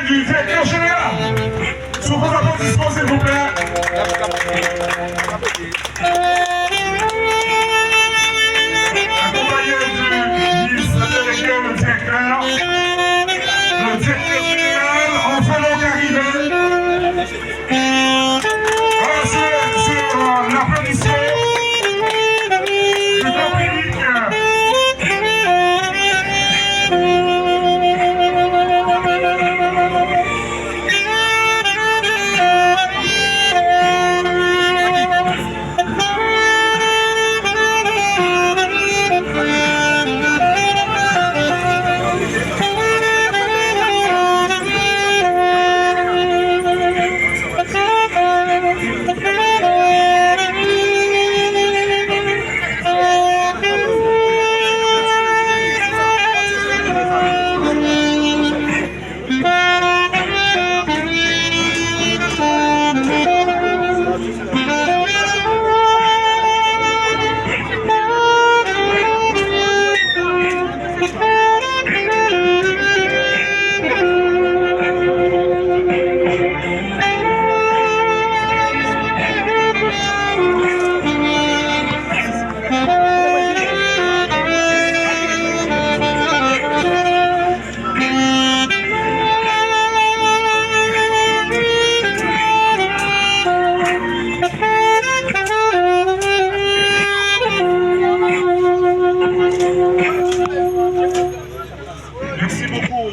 du directeur général. Sous vos applaudissements, s'il vous plaît. Accompagné du vice-délégué, le directeur général, enfin donc arrivé. Sur l'applaudissement du grand public. Merci beaucoup.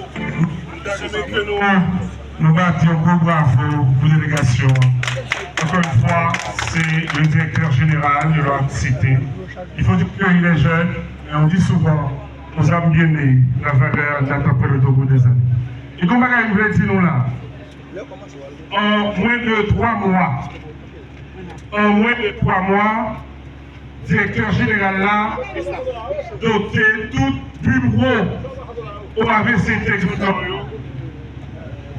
Nous battons beaucoup bravo pour la délégation. Encore une fois, c'est le directeur général de notre cité. Il faut dire qu'il est jeune, et on dit souvent, nous avons bien né la valeur de la température au bout des années. Et comme vous voulez dire nous là, en moins de 3 mois, directeur général là, doté tout bureau au AVCT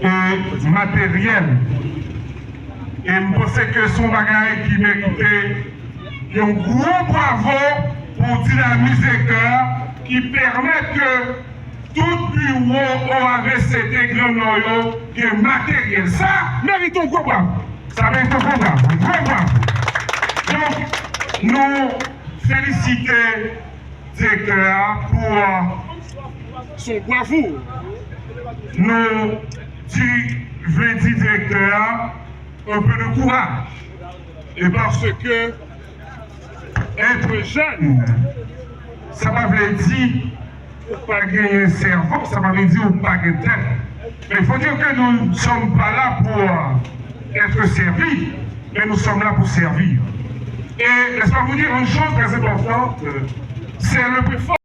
et matériel. Et je pense que son bagage qui méritait un gros bravo pour dynamiser cœur qui permet que tout bureau au AVCT Grand Noyo ait matériel. Ça mérite un gros bravo. Ça mérite un gros bravo. Donc, nous félicitons le directeur pour son bravoure. Nous disons directeur un peu de courage. Et parce que être jeune, ça ne veut pas dire pas gagner un cerveau, ça ne veut pas dire pas gagner tête. Mais il faut dire que nous ne sommes pas là pour être servis, mais nous sommes là pour servir. Et laisse-moi vous dire une chose très importante, c'est le plus fort.